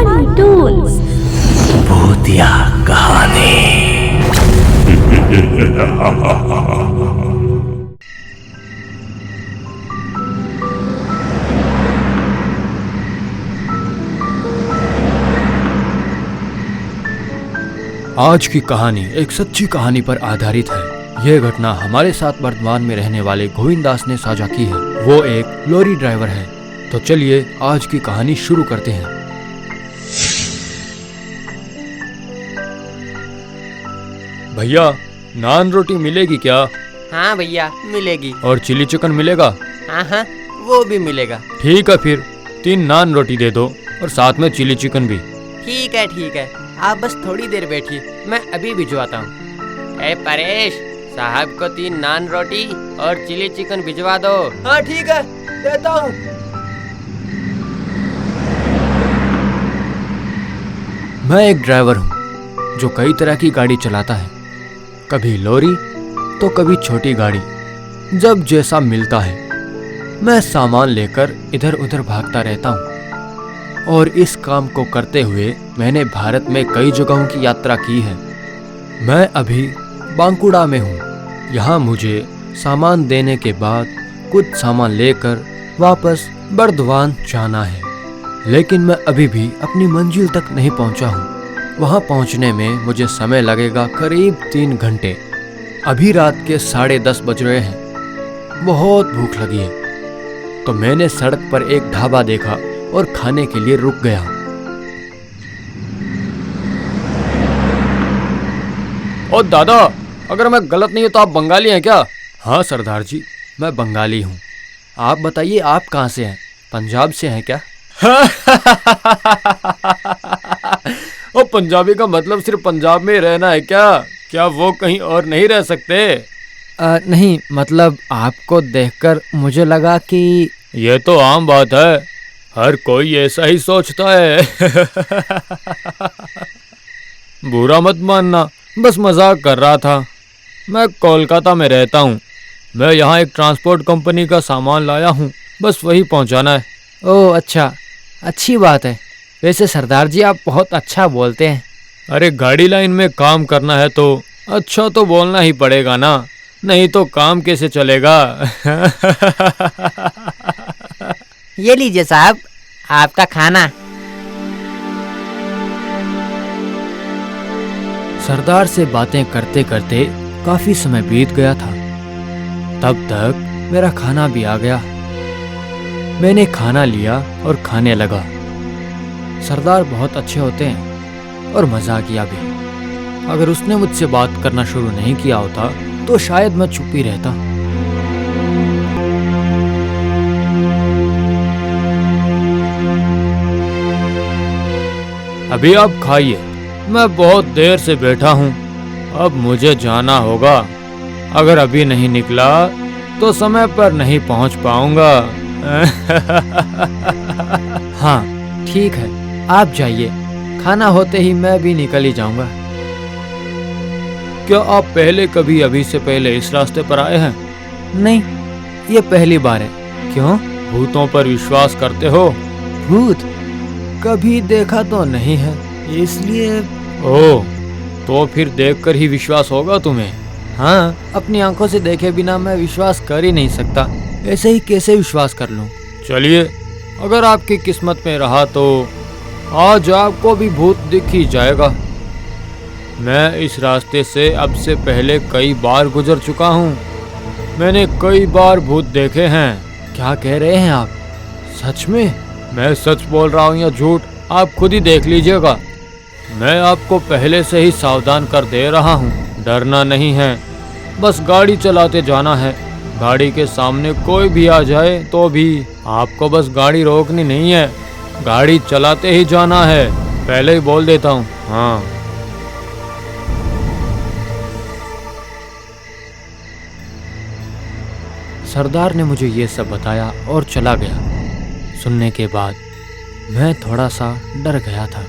Fun tools. भूतिया कहानी। आज की कहानी एक सच्ची कहानी पर आधारित है। यह घटना हमारे साथ वर्तमान में रहने वाले गोविंद दास ने साझा की है। वो एक लॉरी ड्राइवर है। तो चलिए आज की कहानी शुरू करते हैं। भैया, नान रोटी मिलेगी क्या? हाँ भैया मिलेगी। और चिली चिकन मिलेगा? हाँ हाँ वो भी मिलेगा। ठीक है, फिर 3 नान रोटी दे दो और साथ में चिली चिकन भी। ठीक है, आप बस थोड़ी देर बैठिए, मैं अभी भिजवाता हूँ। ए परेश, साहब को 3 नान रोटी और चिली चिकन भिजवा दो। हाँ ठीक है, देता हूँ। मैं एक ड्राइवर हूँ जो कई तरह की गाड़ी चलाता है, कभी लॉरी तो कभी छोटी गाड़ी, जब जैसा मिलता है। मैं सामान लेकर इधर उधर भागता रहता हूँ और इस काम को करते हुए मैंने भारत में कई जगहों की यात्रा की है। मैं अभी बांकुड़ा में हूँ। यहाँ मुझे सामान देने के बाद कुछ सामान लेकर वापस बर्दवान जाना है, लेकिन मैं अभी भी अपनी मंजिल तक नहीं पहुँचा हूँ। वहाँ पहुँचने में मुझे समय लगेगा करीब 3 घंटे। अभी रात के 10:30 बज रहे हैं। बहुत भूख लगी है, तो मैंने सड़क पर एक ढाबा देखा और खाने के लिए रुक गया। ओ दादा, अगर मैं गलत नहीं हूँ तो आप बंगाली हैं क्या? हाँ सरदार जी, मैं बंगाली हूँ। आप बताइए, आप कहाँ से हैं? पंजाब से हैं क्या? ओ, पंजाबी का मतलब सिर्फ पंजाब में ही रहना है क्या? क्या वो कहीं और नहीं रह सकते? नहीं, मतलब आपको देखकर मुझे लगा कि ये तो आम बात है, हर कोई ऐसा ही सोचता है। बुरा मत मानना, बस मजाक कर रहा था। मैं कोलकाता में रहता हूँ। मैं यहाँ एक ट्रांसपोर्ट कंपनी का सामान लाया हूँ, बस वही पहुँचाना है। ओह अच्छा, अच्छी बात है। वैसे सरदार जी आप बहुत अच्छा बोलते हैं। अरे गाड़ी लाइन में काम करना है तो अच्छा तो बोलना ही पड़ेगा ना, नहीं तो काम कैसे चलेगा? ये लीजिए साहब, आपका खाना। सरदार से बातें करते करते काफी समय बीत गया था। तब तक मेरा खाना भी आ गया। मैंने खाना लिया और खाने लगा। सरदार बहुत अच्छे होते हैं और मजाकिया भी। अगर उसने मुझसे बात करना शुरू नहीं किया होता तो शायद मैं चुप ही रहता। अभी आप खाइए, मैं बहुत देर से बैठा हूँ। अब मुझे जाना होगा। अगर अभी नहीं निकला तो समय पर नहीं पहुँच पाऊंगा। हाँ ठीक है, आप जाइए, खाना होते ही मैं भी निकल ही जाऊंगा। क्या आप पहले कभी अभी से पहले इस रास्ते पर आए हैं? नहीं, ये पहली बार है। क्यों? भूतों पर विश्वास करते हो? भूत कभी देखा तो नहीं है, इसलिए। ओह, तो फिर देखकर ही विश्वास होगा तुम्हें? हाँ, अपनी आंखों से देखे बिना मैं विश्वास कर ही नहीं सकता। ऐसे ही कैसे विश्वास कर लूं? चलिए, अगर आपकी किस्मत में रहा तो आज आपको भी भूत दिख ही जाएगा। मैं इस रास्ते से अब से पहले कई बार गुजर चुका हूँ। मैंने कई बार भूत देखे हैं। क्या कह रहे हैं आप? सच में? मैं सच बोल रहा हूँ या झूठ, आप खुद ही देख लीजिएगा। मैं आपको पहले से ही सावधान कर दे रहा हूँ। डरना नहीं है, बस गाड़ी चलाते जाना है। गाड़ी के सामने कोई भी आ जाए तो भी आपको बस गाड़ी रोकनी नहीं है, गाड़ी चलाते ही जाना है। पहले ही बोल देता हूँ। हाँ। सरदार ने मुझे ये सब बताया और चला गया। सुनने के बाद मैं थोड़ा सा डर गया था।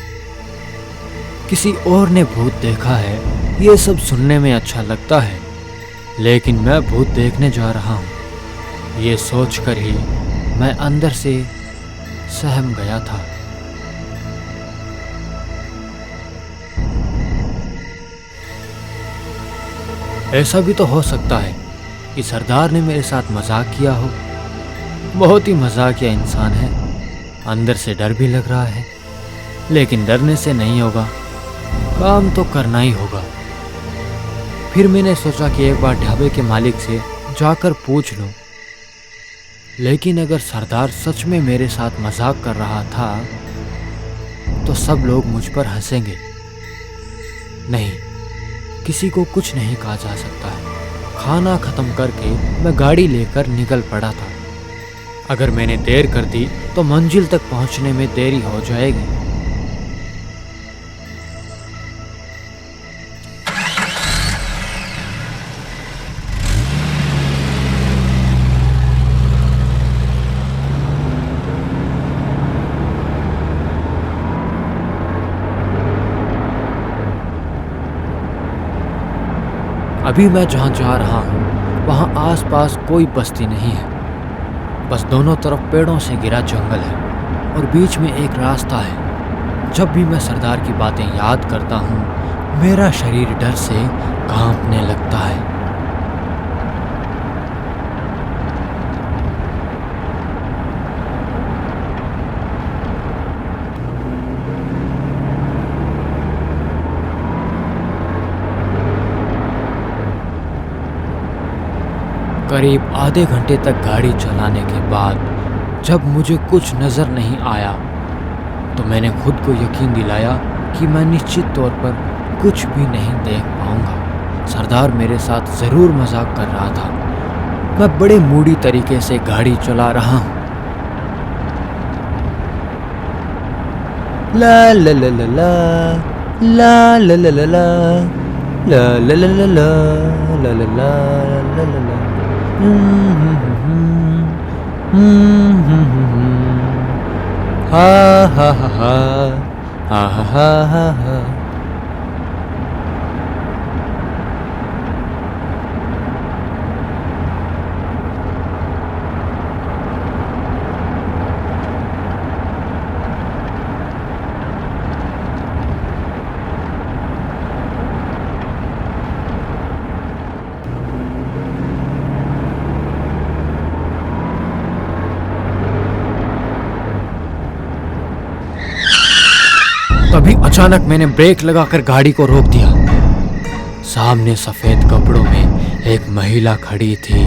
किसी और ने भूत देखा है, ये सब सुनने में अच्छा लगता है, लेकिन मैं भूत देखने जा रहा हूँ, ये सोचकर ही मैं अंदर से सहम गया था। ऐसा भी तो हो सकता है कि सरदार ने मेरे साथ मजाक किया हो। बहुत ही मजाकिया इंसान है, अंदर से डर भी लग रहा है, लेकिन डरने से नहीं होगा, काम तो करना ही होगा। फिर मैंने सोचा कि एक बार ढाबे के मालिक से जाकर पूछ लूं। लेकिन अगर सरदार सच में मेरे साथ मजाक कर रहा था तो सब लोग मुझ पर हंसेंगे। नहीं, किसी को कुछ नहीं कहा जा सकता है। खाना खत्म करके मैं गाड़ी लेकर निकल पड़ा था। अगर मैंने देर कर दी तो मंजिल तक पहुंचने में देरी हो जाएगी। अभी मैं जहाँ जा रहा हूँ वहाँ आसपास कोई बस्ती नहीं है, बस दोनों तरफ पेड़ों से घिरा जंगल है और बीच में एक रास्ता है। जब भी मैं सरदार की बातें याद करता हूँ मेरा शरीर डर से कांपने लगता है। करीब आधे घंटे तक गाड़ी चलाने के बाद जब मुझे कुछ नज़र नहीं आया तो मैंने खुद को यकीन दिलाया कि मैं निश्चित तौर पर कुछ भी नहीं देख पाऊंगा। सरदार मेरे साथ ज़रूर मजाक कर रहा था। मैं बड़े मूडी तरीके से गाड़ी चला रहा हूँ। ला ला ला ला ला ला ला ला ला ला ला ला ला ला ला ला ला ला। हा हा हा हा हा हा हा हा। तभी अचानक मैंने ब्रेक लगाकर गाड़ी को रोक दिया। सामने सफेद कपड़ों में एक महिला खड़ी थी।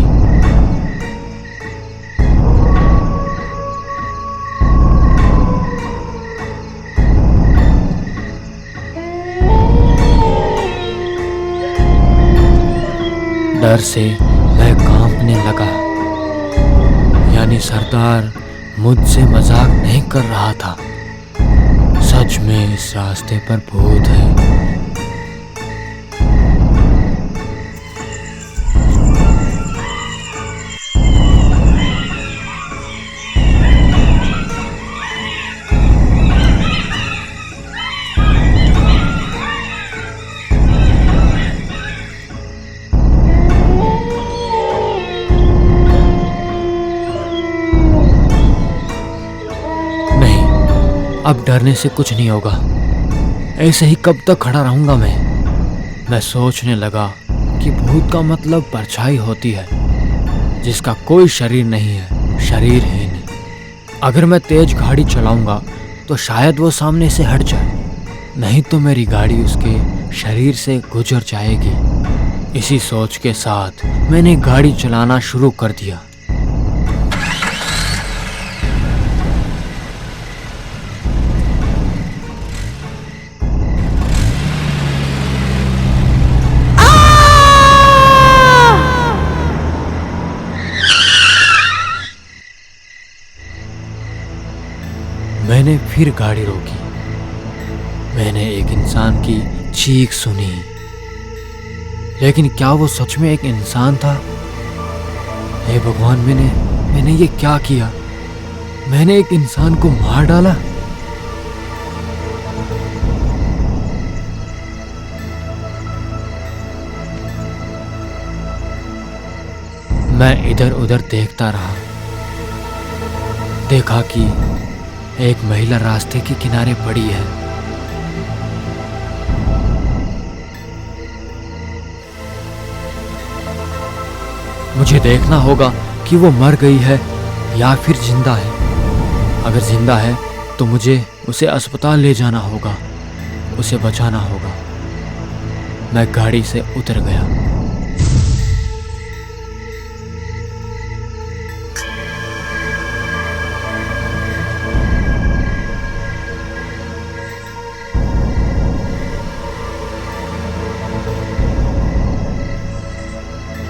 डर से मैं कांपने लगा। यानी सरदार मुझसे मजाक नहीं कर रहा था, सच में इस रास्ते पर भूत है। अब डरने से कुछ नहीं होगा। ऐसे ही कब तक खड़ा रहूंगा मैं सोचने लगा कि भूत का मतलब परछाई होती है जिसका कोई शरीर नहीं है, शरीरहीन। अगर मैं तेज गाड़ी चलाऊंगा तो शायद वो सामने से हट जाए, नहीं तो मेरी गाड़ी उसके शरीर से गुजर जाएगी। इसी सोच के साथ मैंने गाड़ी चलाना शुरू कर दिया। मैंने फिर गाड़ी रोकी। मैंने एक इंसान की चीख सुनी, लेकिन क्या वो सच में एक इंसान था? हे भगवान, मैंने ये क्या किया? मैंने एक इंसान को मार डाला। मैं इधर उधर देखता रहा। देखा कि एक महिला रास्ते के किनारे पड़ी है। मुझे देखना होगा कि वो मर गई है या फिर जिंदा है। अगर जिंदा है तो मुझे उसे अस्पताल ले जाना होगा, उसे बचाना होगा। मैं गाड़ी से उतर गया।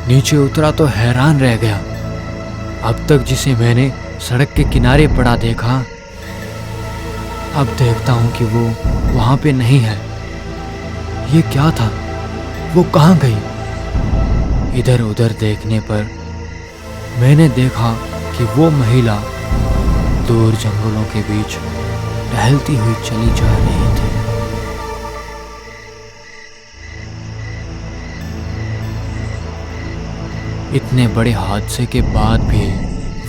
नीचे उतरा तो हैरान रह गया। अब तक जिसे मैंने सड़क के किनारे पड़ा देखा, अब देखता हूं कि वो वहां पे नहीं है। ये क्या था? वो कहां गई? इधर उधर देखने पर मैंने देखा कि वो महिला दूर जंगलों के बीच टहलती हुई चली जा रही थी। इतने बड़े हादसे के बाद भी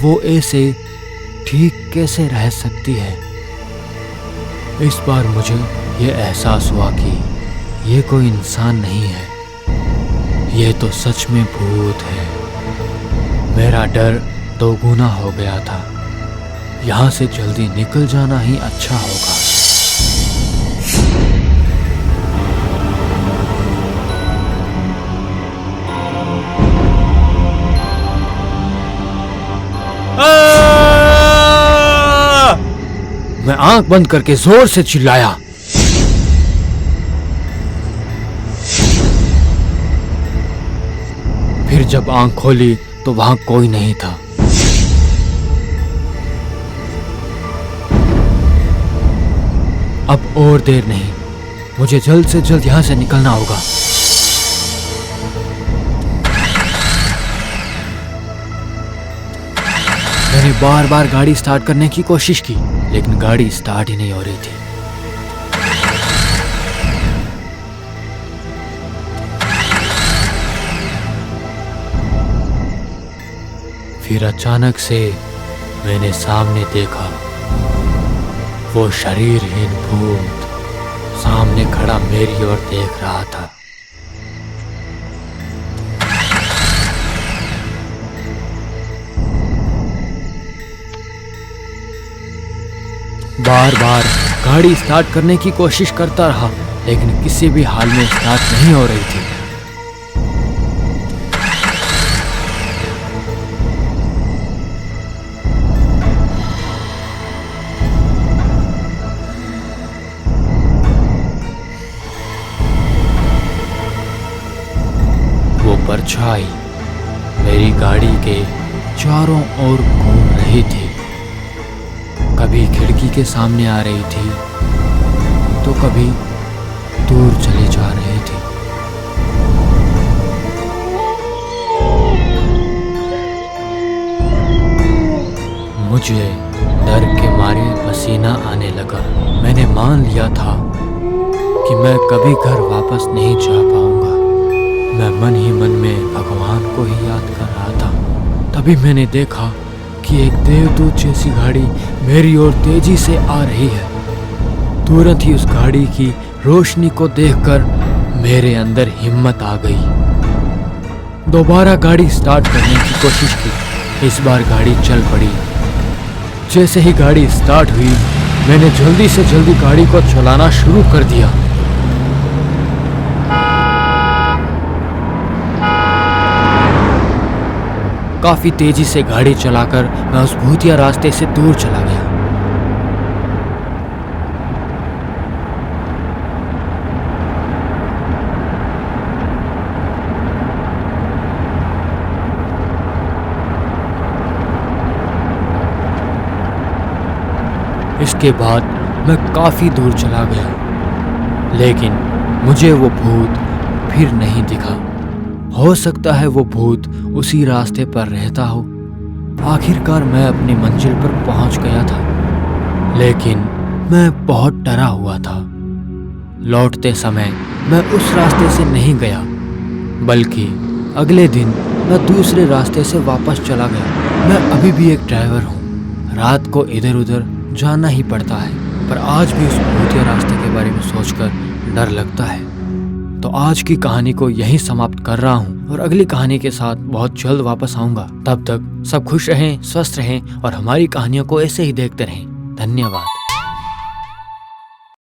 वो ऐसे ठीक कैसे रह सकती है? इस बार मुझे ये एहसास हुआ कि ये कोई इंसान नहीं है, ये तो सच में भूत है। मेरा डर दोगुना हो गया था। यहाँ से जल्दी निकल जाना ही अच्छा होगा। मैं आंख बंद करके जोर से चिल्लाया। फिर जब आंख खोली तो वहां कोई नहीं था। अब और देर नहीं, मुझे जल्द से जल्द यहां से निकलना होगा। मैंने बार बार गाड़ी स्टार्ट करने की कोशिश की, लेकिन गाड़ी स्टार्ट ही नहीं हो रही थी। फिर अचानक से मैंने सामने देखा, वो शरीरहीन भूत सामने खड़ा मेरी ओर देख रहा था। बार बार गाड़ी स्टार्ट करने की कोशिश करता रहा, लेकिन किसी भी हाल में स्टार्ट नहीं हो रही थी। वो परछाई मेरी गाड़ी के चारों ओर घूम रही थी। कभी खिड़की के सामने आ रही थी तो कभी दूर चली जा रही थी। मुझे डर के मारे पसीना आने लगा। मैंने मान लिया था कि मैं कभी घर वापस नहीं जा पाऊंगा। मैं मन ही मन में भगवान को ही याद कर रहा था। तभी मैंने देखा कि एक देवदूत जैसी गाड़ी मेरी ओर तेजी से आ रही है। तुरंत ही उस गाड़ी की रोशनी को देखकर मेरे अंदर हिम्मत आ गई। दोबारा गाड़ी स्टार्ट करने की कोशिश की। इस बार गाड़ी चल पड़ी। जैसे ही गाड़ी स्टार्ट हुई, मैंने जल्दी से जल्दी गाड़ी को चलाना शुरू कर दिया। काफी तेजी से गाड़ी चलाकर मैं उस भूतिया रास्ते से दूर चला गया। इसके बाद मैं काफी दूर चला गया, लेकिन मुझे वो भूत फिर नहीं दिखा। हो सकता है वो भूत उसी रास्ते पर रहता हो। आखिरकार मैं अपनी मंजिल पर पहुंच गया था, लेकिन मैं बहुत डरा हुआ था। लौटते समय मैं उस रास्ते से नहीं गया, बल्कि अगले दिन मैं दूसरे रास्ते से वापस चला गया। मैं अभी भी एक ड्राइवर हूँ। रात को इधर उधर जाना ही पड़ता है, पर आज भी उस भूतिया रास्ते के बारे में सोचकर डर लगता है। तो आज की कहानी को यहीं समाप्त कर रहा हूँ और अगली कहानी के साथ बहुत जल्द वापस आऊंगा। तब तक सब खुश रहें, स्वस्थ रहें और हमारी कहानियों को ऐसे ही देखते रहें। धन्यवाद।